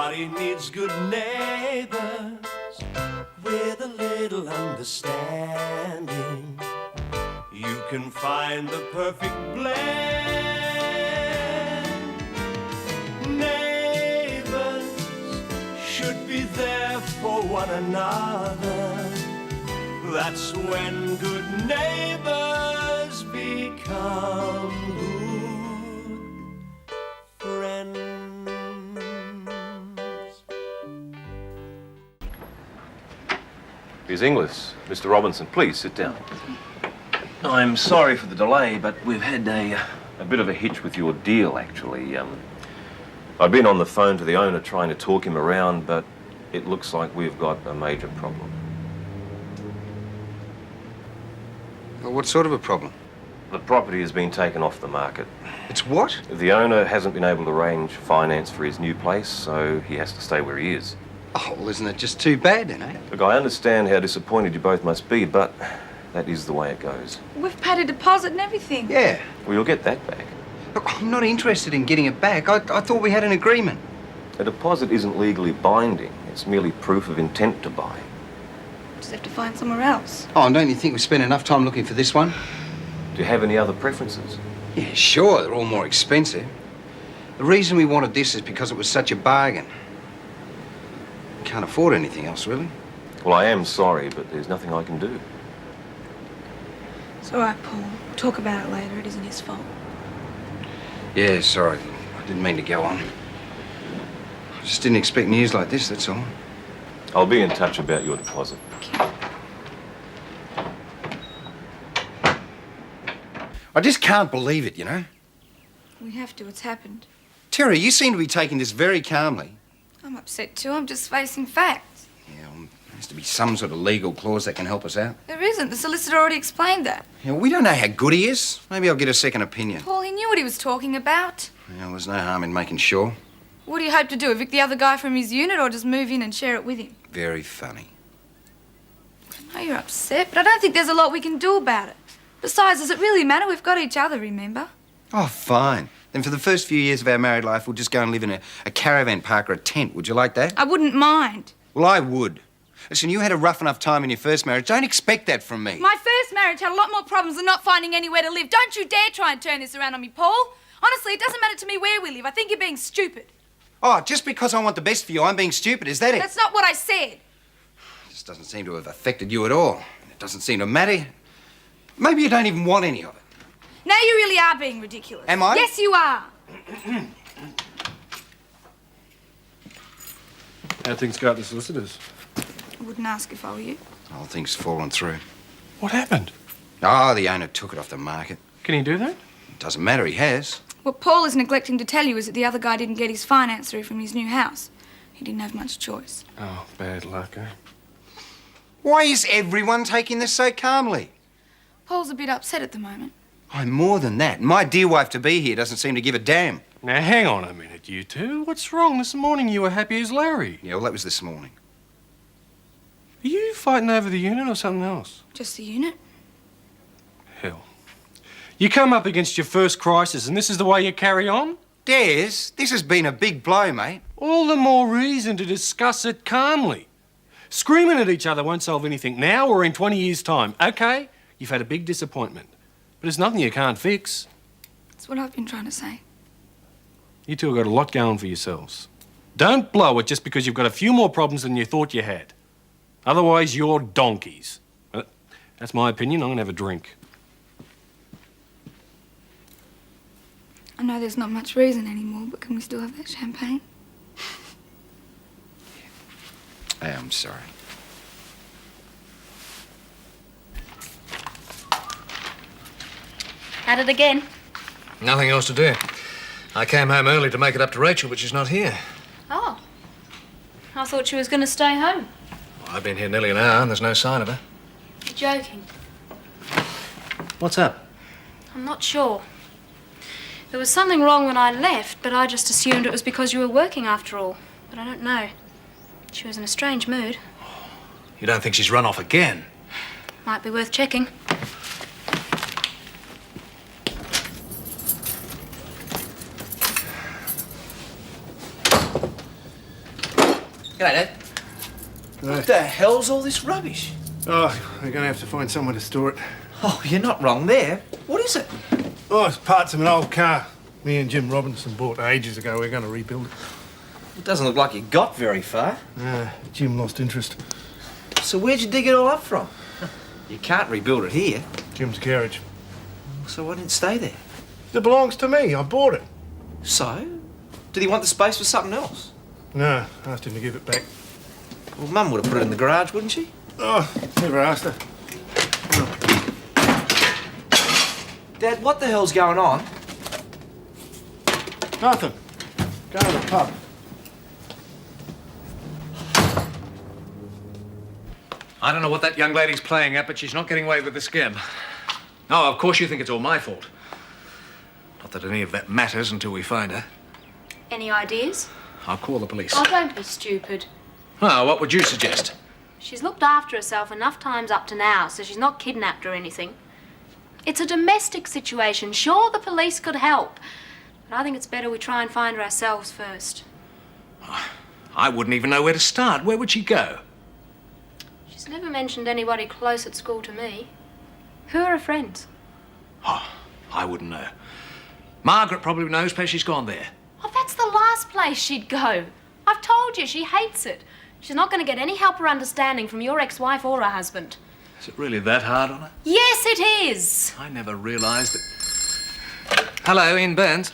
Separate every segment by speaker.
Speaker 1: Everybody needs good neighbors with a little understanding. You can find the perfect blend. Neighbors should be there for one another. That's when good neighbors become good friends.
Speaker 2: His English. Mr. Robinson, please sit down. I'm sorry for the delay, but we've had a bit of a hitch with your deal, actually. I've been on the phone to the owner trying to talk him around, but it looks like we've got a major problem.
Speaker 3: Well, what sort of a problem?
Speaker 2: The property has been taken off the market.
Speaker 3: It's what?
Speaker 2: The owner hasn't been able to arrange finance for his new place, so he has to stay where he is.
Speaker 3: Oh, well, isn't it just too bad then, eh?
Speaker 2: Look, I understand how disappointed you both must be, but that is the way it goes.
Speaker 4: We've paid a deposit and everything.
Speaker 3: Yeah.
Speaker 2: Well, you'll get that back.
Speaker 3: Look, I'm not interested in getting it back. I thought we had an agreement.
Speaker 2: A deposit isn't legally binding. It's merely proof of intent to buy.
Speaker 4: Just have to find somewhere else.
Speaker 3: Oh, and don't you think we spent enough time looking for this one?
Speaker 2: Do you have any other preferences?
Speaker 3: Yeah, sure. They're all more expensive. The reason we wanted this is because it was such a bargain. Can't afford anything else, really.
Speaker 2: Well, I am sorry, but there's nothing I can do.
Speaker 4: It's all right, Paul. We'll talk about it later. It isn't his fault.
Speaker 3: Yeah, sorry. I didn't mean to go on. I just didn't expect news like this, that's all.
Speaker 2: I'll be in touch about your deposit.
Speaker 4: Okay.
Speaker 3: I just can't believe it, you know?
Speaker 4: We have to. It's happened.
Speaker 3: Terry, you seem to be taking this very calmly.
Speaker 4: I'm upset too. I'm just facing facts.
Speaker 3: Yeah, well, there has to be some sort of legal clause that can help us out.
Speaker 4: There isn't. The solicitor already explained that.
Speaker 3: Yeah, we don't know how good he is. Maybe I'll get a second opinion.
Speaker 4: Paul, he knew what he was talking about.
Speaker 3: Yeah, there's no harm in making sure.
Speaker 4: What do you hope to do? Evict the other guy from his unit or just move in and share it with him?
Speaker 3: Very funny.
Speaker 4: I know you're upset, but I don't think there's a lot we can do about it. Besides, does it really matter? We've got each other, remember?
Speaker 3: Oh, fine. Then for the first few years of our married life, we'll just go and live in a caravan park or a tent. Would you like that?
Speaker 4: I wouldn't mind.
Speaker 3: Well, I would. Listen, you had a rough enough time in your first marriage. Don't expect that from me.
Speaker 4: My first marriage had a lot more problems than not finding anywhere to live. Don't you dare try and turn this around on me, Paul. Honestly, it doesn't matter to me where we live. I think you're being stupid.
Speaker 3: Oh, just because I want the best for you, I'm being stupid. Is that it?
Speaker 4: That's not what I said.
Speaker 3: This doesn't seem to have affected you at all. It doesn't seem to matter. Maybe you don't even want any of it.
Speaker 4: Now you really are being ridiculous.
Speaker 3: Am I?
Speaker 4: Yes, you are.
Speaker 5: How'd things go at the solicitors?
Speaker 4: I wouldn't ask if I were you.
Speaker 3: Oh, things fallen through.
Speaker 5: What happened?
Speaker 3: Oh, the owner took it off the market.
Speaker 5: Can he do that?
Speaker 3: It doesn't matter, he has.
Speaker 4: What Paul is neglecting to tell you is that the other guy didn't get his finance through from his new house. He didn't have much choice.
Speaker 5: Oh, bad luck, eh?
Speaker 3: Why is everyone taking this so calmly?
Speaker 4: Paul's a bit upset at the moment.
Speaker 3: I'm more than that. My dear wife to be here doesn't seem to give a damn.
Speaker 5: Now, hang on a minute, you two. What's wrong? This morning you were happy as Larry.
Speaker 3: Yeah, well, that was this morning.
Speaker 5: Are you fighting over the unit or something else?
Speaker 4: Just the unit?
Speaker 5: Hell. You come up against your first crisis and this is the way you carry on?
Speaker 3: Des, this has been a big blow, mate.
Speaker 5: All the more reason to discuss it calmly. Screaming at each other won't solve anything now or in 20 years' time. OK, you've had a big disappointment. But it's nothing you can't fix.
Speaker 4: That's what I've been trying to say.
Speaker 5: You two have got a lot going for yourselves. Don't blow it just because you've got a few more problems than you thought you had. Otherwise, you're donkeys. That's my opinion. I'm going to have a drink.
Speaker 4: I know there's not much reason anymore, but can we still have that champagne?
Speaker 3: I'm sorry.
Speaker 6: At it again.
Speaker 7: Nothing else to do. I came home early to make it up to Rachel, but she's not here.
Speaker 6: Oh. I thought she was going to stay home.
Speaker 7: Well, I've been here nearly an hour and there's no sign of her.
Speaker 6: You're joking.
Speaker 7: What's up?
Speaker 6: I'm not sure. There was something wrong when I left, but I just assumed it was because you were working after all. But I don't know. She was in a strange mood.
Speaker 7: You don't think she's run off again?
Speaker 6: Might be worth checking.
Speaker 8: G'day, Dad. What the hell's all this rubbish?
Speaker 9: Oh, we're going to have to find somewhere to store it.
Speaker 8: Oh, you're not wrong there. What is it?
Speaker 9: Oh, it's parts of an old car. Me and Jim Robinson bought ages ago. We're going to rebuild it.
Speaker 8: It doesn't look like you got very far.
Speaker 9: Jim lost interest.
Speaker 8: So where'd you dig it all up from? You can't rebuild it here.
Speaker 9: Jim's garage.
Speaker 8: So why didn't it stay there?
Speaker 9: It belongs to me. I bought it.
Speaker 8: So? Did he want the space for something else?
Speaker 9: No, I asked him to give it back.
Speaker 8: Well, Mum would have put it in the garage, wouldn't she?
Speaker 9: Oh, never asked her.
Speaker 8: Dad, what the hell's going on?
Speaker 9: Nothing. Go to the pub.
Speaker 7: I don't know what that young lady's playing at, but she's not getting away with this again. Oh, of course you think it's all my fault. Not that any of that matters until we find her.
Speaker 6: Any ideas?
Speaker 7: I'll call the police.
Speaker 6: Oh, don't be stupid.
Speaker 7: Well, what would you suggest?
Speaker 6: She's looked after herself enough times up to now, so she's not kidnapped or anything. It's a domestic situation. Sure, the police could help. But I think it's better we try and find her ourselves first.
Speaker 7: I wouldn't even know where to start. Where would she go?
Speaker 6: She's never mentioned anybody close at school to me. Who are her friends?
Speaker 7: Oh, I wouldn't know. Margaret probably knows where she's gone there.
Speaker 6: Oh, that's the last place she'd go. I've told you, she hates it. She's not going to get any help or understanding from your ex-wife or her husband.
Speaker 7: Is it really that hard on her?
Speaker 6: Yes, it is.
Speaker 7: I never realised that... Hello, Ian Burns.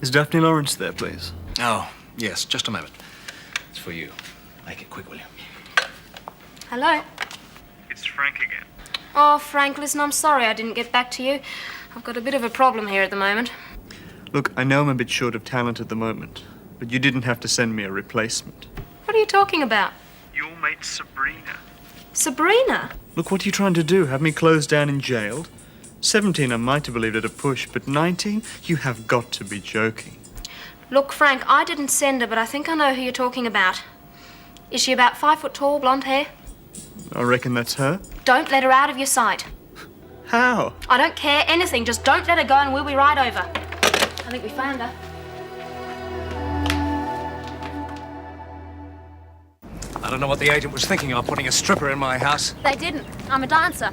Speaker 10: Is Daphne Lawrence there, please?
Speaker 7: Oh, yes, just a moment. It's for you. Make it quick, will you?
Speaker 6: Hello.
Speaker 10: It's Frank again.
Speaker 6: Oh, Frank, listen, I'm sorry I didn't get back to you. I've got a bit of a problem here at the moment.
Speaker 10: Look, I know I'm a bit short of talent at the moment, but you didn't have to send me a replacement.
Speaker 6: What are you talking about?
Speaker 10: Your mate Sabrina.
Speaker 6: Sabrina?
Speaker 10: Look, what are you trying to do? Have me closed down and jailed? 17, I might have believed at a push, but 19? You have got to be joking.
Speaker 6: Look, Frank, I didn't send her, but I think I know who you're talking about. Is she about 5 foot tall, blonde hair?
Speaker 10: I reckon that's her.
Speaker 6: Don't let her out of your sight.
Speaker 10: How?
Speaker 6: I don't care anything, just don't let her go and we'll be right over. I think we found her.
Speaker 7: I don't know what the agent was thinking of putting a stripper in my house.
Speaker 6: They didn't. I'm a dancer.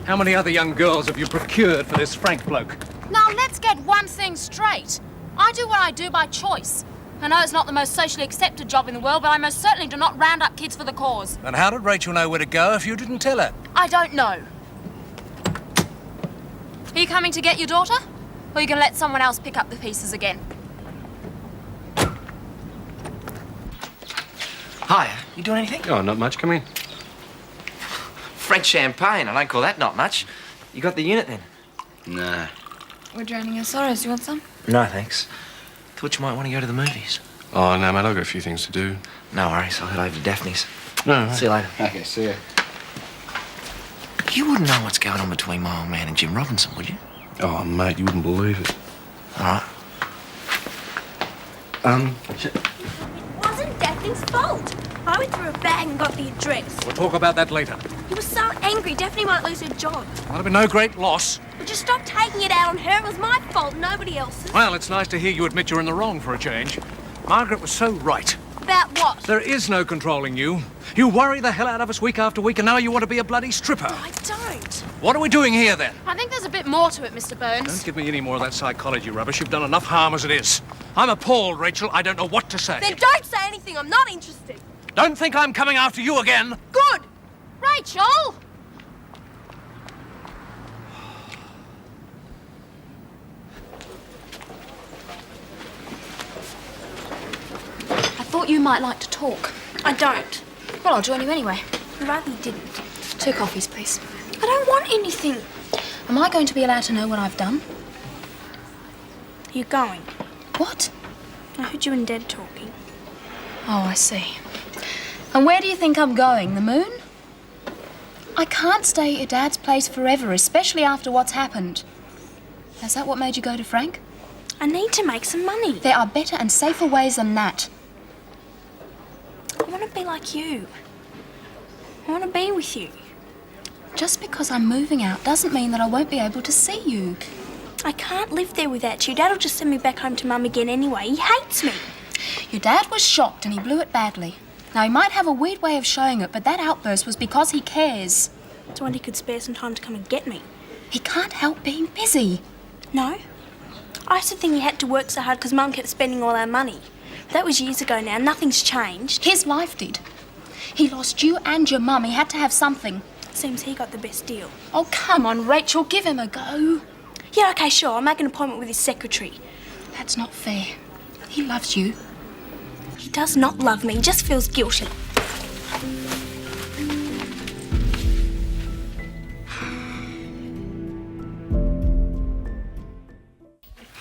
Speaker 7: How many other young girls have you procured for this Frank bloke?
Speaker 11: Now, let's get one thing straight. I do what I do by choice. I know it's not the most socially accepted job in the world, but I most certainly do not round up kids for the cause.
Speaker 7: And how did Rachel know where to go if you didn't tell her?
Speaker 11: I don't know. Are you coming to get your daughter? Or are you going to let someone else pick up the pieces again?
Speaker 8: Hiya, you doing anything?
Speaker 5: Oh, not much. Come in.
Speaker 8: French champagne, I don't call that not much. You got the unit then?
Speaker 3: Nah.
Speaker 4: We're drowning your sorrows. You want some?
Speaker 8: No, thanks. Thought you might want to go to the movies.
Speaker 5: Oh, no, mate, I've got a few things to do.
Speaker 8: No worries, I'll head over to Daphne's.
Speaker 5: No,
Speaker 8: See you later.
Speaker 3: Okay, see ya.
Speaker 8: You wouldn't know what's going on between my old man and Jim Robinson, would you?
Speaker 5: Oh, mate, you wouldn't believe it.
Speaker 8: All right.
Speaker 12: It wasn't Daphne's fault. I went through a bag and got the address.
Speaker 7: We'll talk about that later.
Speaker 12: He was so angry, Daphne might lose her job.
Speaker 7: Might have been no great loss.
Speaker 12: Well, just stop taking it out on her. It was my fault, nobody else's.
Speaker 7: Well, it's nice to hear you admit you're in the wrong for a change. Margaret was so right.
Speaker 12: About what?
Speaker 7: There is no controlling you. You worry the hell out of us week after week, and now you want to be a bloody stripper.
Speaker 12: I don't.
Speaker 7: What are we doing here, then?
Speaker 11: I think there's a bit more to it, Mr. Burns.
Speaker 7: Don't give me any more of that psychology rubbish. You've done enough harm as it is. I'm appalled, Rachel. I don't know what to say.
Speaker 12: Then don't say anything. I'm not interested.
Speaker 7: Don't think I'm coming after you again.
Speaker 12: Good.
Speaker 11: Rachel! I thought you might like to talk.
Speaker 12: I don't.
Speaker 11: Well, I'll join you anyway.
Speaker 12: I'd rather you didn't.
Speaker 11: 2 coffees, please.
Speaker 12: I don't want anything.
Speaker 11: Am I going to be allowed to know what I've done?
Speaker 12: You're going.
Speaker 11: What?
Speaker 12: I heard you and Dad talking.
Speaker 11: Oh, I see. And where do you think I'm going? The moon? I can't stay at your dad's place forever, especially after what's happened. Is that what made you go to Frank?
Speaker 12: I need to make some money.
Speaker 11: There are better and safer ways than that.
Speaker 12: I want to be like you. I want to be with you.
Speaker 11: Just because I'm moving out doesn't mean that I won't be able to see you.
Speaker 12: I can't live there without you. Dad'll just send me back home to Mum again anyway. He hates me.
Speaker 11: Your dad was shocked and he blew it badly. Now, he might have a weird way of showing it, but that outburst was because he cares.
Speaker 12: So he could spare some time to come and get me.
Speaker 11: He can't help being busy.
Speaker 12: No? I used to think he had to work so hard because Mum kept spending all our money. That was years ago now. Nothing's changed.
Speaker 11: His life did. He lost you and your mum. He had to have something.
Speaker 12: Seems he got the best deal.
Speaker 11: Oh, come on, Rachel. Give him a go.
Speaker 12: Yeah, OK, sure. I'll make an appointment with his secretary.
Speaker 11: That's not fair. He loves you.
Speaker 12: He does not love me. He just feels guilty.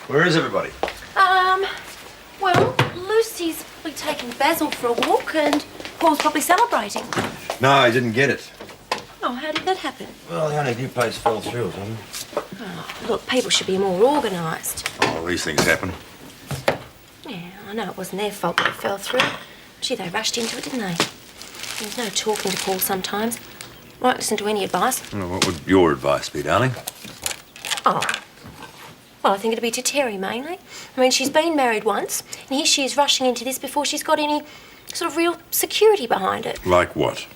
Speaker 3: Where is everybody?
Speaker 13: Well, Lucy's probably taking Basil for a walk and Paul's probably celebrating.
Speaker 3: No, he didn't get it.
Speaker 13: Oh, how did that happen?
Speaker 3: Well, the only new place fell through or something.
Speaker 13: Oh, look, people should be more organised.
Speaker 3: Oh, these things happen.
Speaker 13: Yeah, I know it wasn't their fault that it fell through. Gee, they rushed into it, didn't they? There's no talking to Paul sometimes. Won't listen to any advice.
Speaker 3: Well, what would your advice be, darling?
Speaker 13: Oh. Well, I think it'd be to Terry, mainly. I mean, she's been married once, and here she is rushing into this before she's got any sort of real security behind it.
Speaker 3: Like what?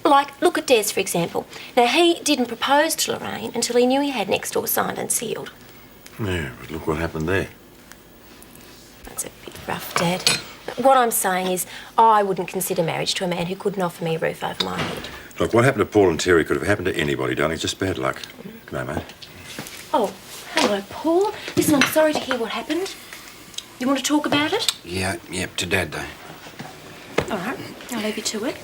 Speaker 13: Like, look at Des, for example. Now, he didn't propose to Lorraine until he knew he had next door signed and sealed.
Speaker 3: Yeah, but look what happened there.
Speaker 13: That's a bit rough, Dad. What I'm saying is, I wouldn't consider marriage to a man who couldn't offer me a roof over my head.
Speaker 3: Look, what happened to Paul and Terry could have happened to anybody, darling. It's just bad luck. Come on, mate.
Speaker 13: Oh, hello, Paul. Listen, I'm sorry to hear what happened. You want to talk about it?
Speaker 3: Yeah, to Dad, though.
Speaker 13: All right, I'll leave you to it.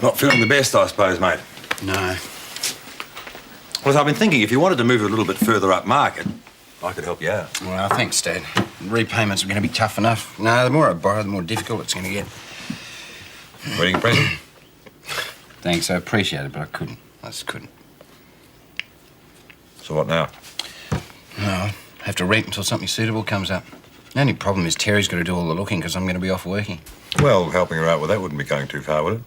Speaker 3: Not feeling the best, I suppose, mate. No. Well, as I've been thinking, if you wanted to move it a little bit further up market, I could help you out. Well, thanks, Dad. Repayments are going to be tough enough. No, the more I borrow, the more difficult it's going to get. Wedding present? Thanks, I appreciate it, but I couldn't. I just couldn't. So what now? No, I'll have to rent until something suitable comes up. The only problem is Terry's got to do all the looking because I'm going to be off working.
Speaker 14: Well, helping her out with that wouldn't be going too far, would it?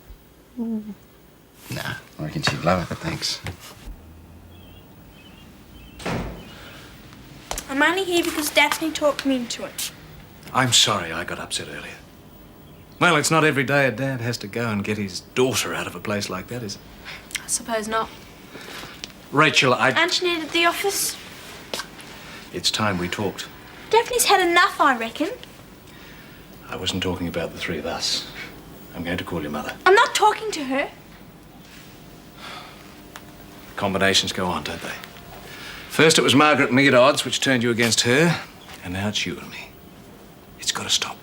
Speaker 3: Nah, I reckon she'd love it, but thanks.
Speaker 12: I'm only here because Daphne talked me into it.
Speaker 7: I'm sorry I got upset earlier. Well, it's not every day a dad has to go and get his daughter out of a place like that, is it?
Speaker 6: I suppose not.
Speaker 7: Rachel,
Speaker 12: Antoinette at the office.
Speaker 7: It's time we talked.
Speaker 12: Daphne's had enough, I reckon.
Speaker 7: I wasn't talking about the three of us. I'm going to call your mother.
Speaker 12: I'm not talking to her.
Speaker 7: Combinations go on, don't they? First it was Margaret and me at odds, which turned you against her, and now it's you and me. It's got to stop.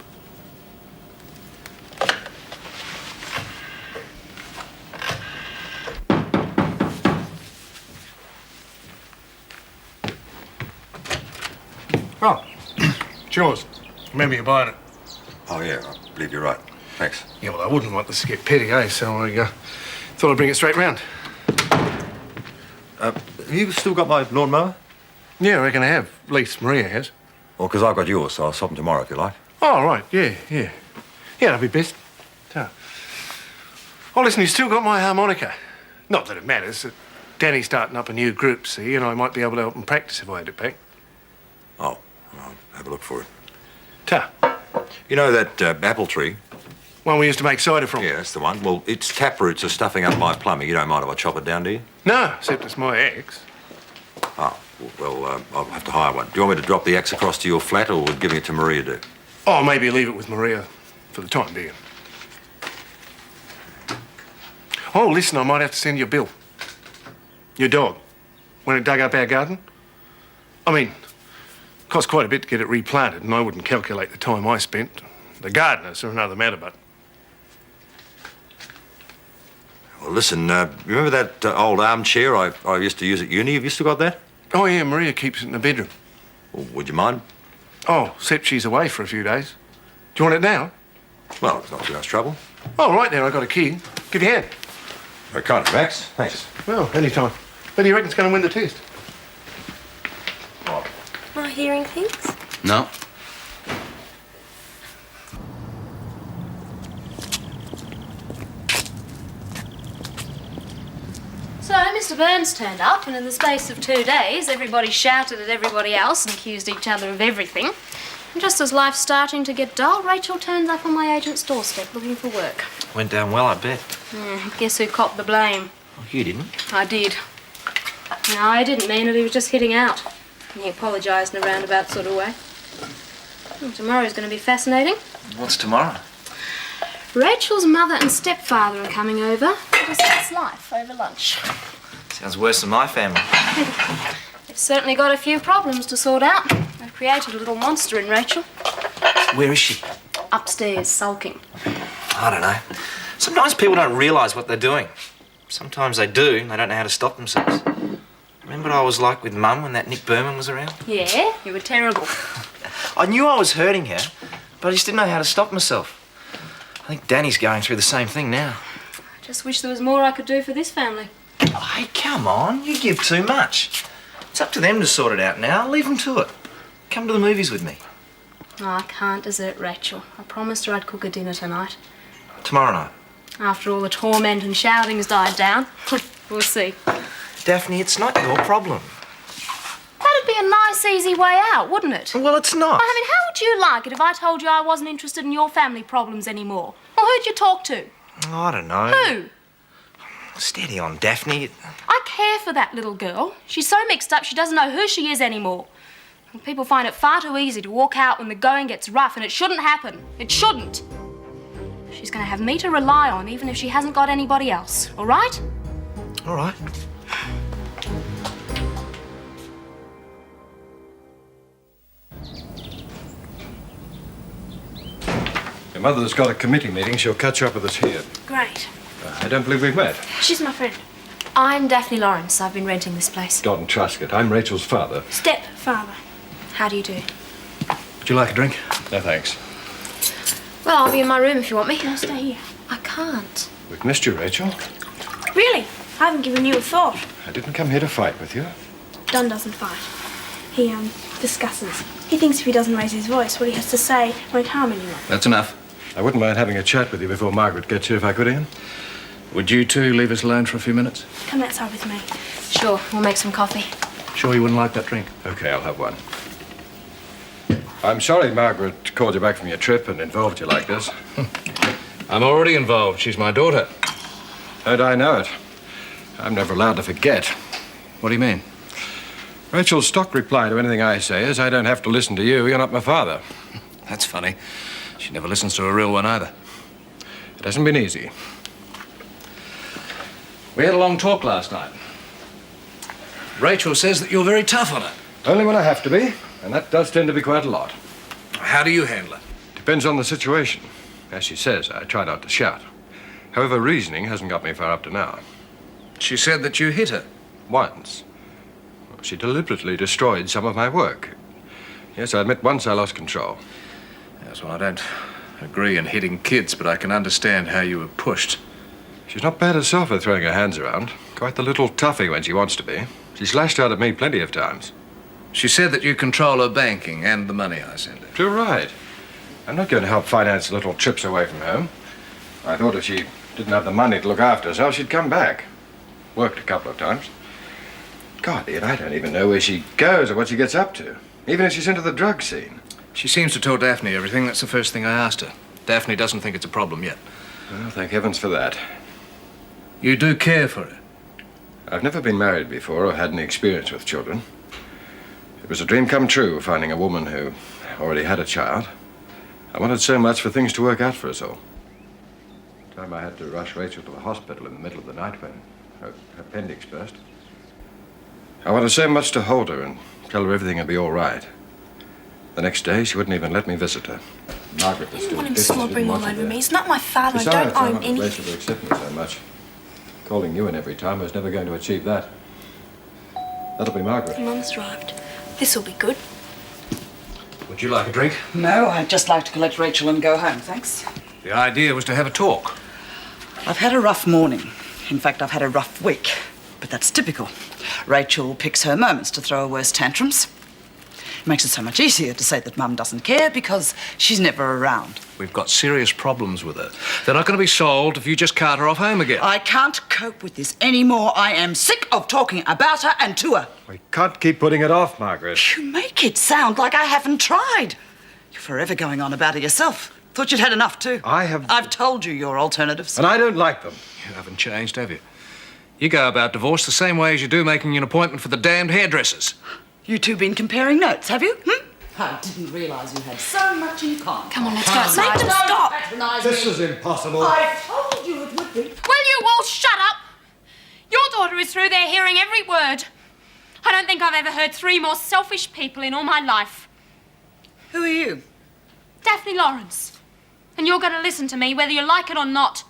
Speaker 9: Oh, it's yours. Remember you buying it.
Speaker 14: Oh, yeah, I believe you're right. Thanks.
Speaker 9: Yeah, well, I wouldn't want this to get petty, eh? So I thought I'd bring it straight round.
Speaker 14: Have you still got my lawnmower?
Speaker 9: Yeah, I reckon I have. At least Maria has.
Speaker 14: Well, because I've got yours, so I'll swap them tomorrow if you like.
Speaker 9: Oh, right, yeah. Yeah, that'd be best. Oh, listen, you still got my harmonica. Not that it matters. Danny's starting up a new group, see, and I might be able to help him practice if I had it back.
Speaker 14: Oh, I'll have a look for it.
Speaker 9: Ta.
Speaker 14: You know that apple tree?
Speaker 9: One we used to make cider from.
Speaker 14: Yeah, that's the one. Well, its taproots are stuffing up my plumbing. You don't mind if I chop it down, do you?
Speaker 9: No, except it's my ex.
Speaker 14: Oh, well, I'll have to hire one. Do you want me to drop the axe across to your flat, or would giving it to Maria do?
Speaker 9: Oh, maybe leave it with Maria for the time being. Oh, listen, I might have to send you a bill. Your dog, when it dug up our garden. I mean, it cost quite a bit to get it replanted, and I wouldn't calculate the time I spent. The gardeners are another matter, but...
Speaker 14: Well, listen, remember that old armchair I used to use at uni? Have you still got that?
Speaker 9: Oh, yeah, Maria keeps it in the bedroom.
Speaker 14: Well, would you mind?
Speaker 9: Oh, except she's away for a few days. Do you want it now?
Speaker 14: Well, it's not too much trouble.
Speaker 9: Oh, right there, I got a key. Give your hand.
Speaker 14: Kind of, Max. Thanks.
Speaker 9: Well, any time. Who do you reckon's going to win the test?
Speaker 14: Oh.
Speaker 13: Am I hearing things?
Speaker 3: No.
Speaker 6: So, Mr. Burns turned up, and in the space of 2 days, everybody shouted at everybody else and accused each other of everything. And just as life's starting to get dull, Rachel turns up on my agent's doorstep looking for work.
Speaker 8: Went down well, I bet.
Speaker 6: Guess who copped the blame?
Speaker 8: Oh, you didn't?
Speaker 6: I did. No, I didn't mean it. He was just hitting out. And he apologised in a roundabout sort of way. Well, tomorrow's going to be fascinating.
Speaker 8: What's tomorrow?
Speaker 6: Rachel's mother and stepfather are coming over to discuss life over lunch.
Speaker 8: Sounds worse than my family.
Speaker 6: They've certainly got a few problems to sort out. They've created a little monster in Rachel.
Speaker 8: Where is she?
Speaker 6: Upstairs, sulking.
Speaker 8: I don't know. Sometimes people don't realise what they're doing. Sometimes they do, and they don't know how to stop themselves. Remember what I was like with Mum when that Nick Berman was around?
Speaker 6: Yeah, you were terrible.
Speaker 8: I knew I was hurting her, but I just didn't know how to stop myself. I think Danny's going through the same thing now.
Speaker 6: I just wish there was more I could do for this family.
Speaker 8: Oh, hey, come on. You give too much. It's up to them to sort it out now. Leave them to it. Come to the movies with me.
Speaker 6: Oh, I can't desert Rachel. I promised her I'd cook her dinner tonight.
Speaker 8: Tomorrow night.
Speaker 6: After all the torment and shouting's died down. We'll see.
Speaker 8: Daphne, it's not your problem.
Speaker 6: That'd be a nice, easy way out, wouldn't it?
Speaker 8: Well, it's not.
Speaker 6: I mean, how would you like it if I told you I wasn't interested in your family problems anymore? Well, who'd you talk to?
Speaker 8: Oh, I don't know.
Speaker 6: Who?
Speaker 8: Steady on, Daphne.
Speaker 6: I care for that little girl. She's so mixed up she doesn't know who she is anymore. And people find it far too easy to walk out when the going gets rough, and it shouldn't happen. It shouldn't. She's going to have me to rely on, even if she hasn't got anybody else. All right?
Speaker 8: All right.
Speaker 5: Your mother's got a committee meeting. She'll catch up with us here.
Speaker 12: Great.
Speaker 5: I don't believe we've met.
Speaker 12: She's my friend.
Speaker 6: I'm Daphne Lawrence. I've been renting this place.
Speaker 5: Don Truscott. I'm Rachel's father.
Speaker 12: Stepfather.
Speaker 6: How do you do?
Speaker 7: Would you like a drink?
Speaker 5: No, thanks.
Speaker 6: Well, I'll be in my room if you want me.
Speaker 12: I'll stay here.
Speaker 6: I can't.
Speaker 5: We've missed you, Rachel.
Speaker 12: Really? I haven't given you a thought.
Speaker 5: I didn't come here to fight with you.
Speaker 12: Don doesn't fight. He, discusses. He thinks if he doesn't raise his voice, what he has to say won't harm anyone.
Speaker 7: That's enough.
Speaker 5: I wouldn't mind having a chat with you before Margaret gets here if I could, Ian.
Speaker 7: Would you two leave us alone for a few minutes?
Speaker 12: Come outside with me.
Speaker 6: Sure, we'll make some coffee.
Speaker 7: Sure you wouldn't like that drink?
Speaker 5: Okay, I'll have one. I'm sorry Margaret called you back from your trip and involved you like this.
Speaker 7: I'm already involved. She's my daughter.
Speaker 5: And I know it. I'm never allowed to forget.
Speaker 7: What do you mean?
Speaker 5: Rachel's stock reply to anything I say is I don't have to listen to you. You're not my father.
Speaker 7: That's funny. She never listens to a real one either.
Speaker 5: It hasn't been easy.
Speaker 7: We had a long talk last night. Rachel says that you're very tough on her.
Speaker 5: Only when I have to be, and that does tend to be quite a lot.
Speaker 7: How do you handle it?
Speaker 5: Depends on the situation. As she says, I try not to shout. However, reasoning hasn't got me far up to now.
Speaker 7: She said that you hit her.
Speaker 5: Once. She deliberately destroyed some of my work. Yes, I admit once I lost control.
Speaker 7: Yes, well, I don't agree in hitting kids, but I can understand how you were pushed.
Speaker 5: She's not bad herself at throwing her hands around. Quite the little toughie when she wants to be. She's lashed out at me plenty of times.
Speaker 7: She said that you control her banking and the money I send her.
Speaker 5: Too right. I'm not going to help finance little trips away from home. I thought if she didn't have the money to look after herself, she'd come back. Worked a couple of times. God, Ian, I don't even know where she goes or what she gets up to. Even if she's into the drug scene.
Speaker 7: She seems to tell Daphne everything. That's the first thing I asked her. Daphne doesn't think it's a problem yet.
Speaker 5: Well, thank heavens for that.
Speaker 7: You do care for her?
Speaker 5: I've never been married before or had any experience with children. It was a dream come true, finding a woman who already had a child. I wanted so much for things to work out for us all. The time I had to rush Rachel to the hospital in the middle of the night when her appendix burst. I wanted so much to hold her and tell her everything would be all right. The next day, she wouldn't even let me visit her. Margaret was
Speaker 12: I
Speaker 5: still
Speaker 12: don't want him
Speaker 5: pissed.
Speaker 12: slobbering all over me. He's not my father. I
Speaker 5: Besides,
Speaker 12: don't
Speaker 5: I
Speaker 12: own
Speaker 5: wanted
Speaker 12: any...
Speaker 5: Rachel to accept me so much. Calling you in every time was never going to achieve that. That'll be Margaret.
Speaker 12: Mum's arrived. This'll be good.
Speaker 7: Would you like a drink?
Speaker 15: No, I'd just like to collect Rachel and go home, thanks.
Speaker 7: The idea was to have a talk.
Speaker 15: I've had a rough morning. In fact, I've had a rough week. But that's typical. Rachel picks her moments to throw her worst tantrums. It makes it so much easier to say that Mum doesn't care because she's never around.
Speaker 7: We've got serious problems with her. They're not going to be solved if you just cart her off home again.
Speaker 15: I can't cope with this anymore. I am sick of talking about her and to her.
Speaker 5: We can't keep putting it off, Margaret.
Speaker 15: You make it sound like I haven't tried. You're forever going on about it yourself. Thought you'd had enough too. I've told you your alternatives.
Speaker 5: And I don't like them.
Speaker 7: You haven't changed, have you? You go about divorce the same way as you do making an appointment for the damned hairdressers.
Speaker 15: You two been comparing notes, have you? I didn't realise you had so much in common.
Speaker 4: Come on, let's go outside.
Speaker 15: Make them stop.
Speaker 5: This is impossible.
Speaker 15: I told you it would be.
Speaker 4: Will you all shut up? Your daughter is through there hearing every word. I don't think I've ever heard 3 more selfish people in all my life.
Speaker 15: Who are you?
Speaker 4: Daphne Lawrence. And you're going to listen to me whether you like it or not.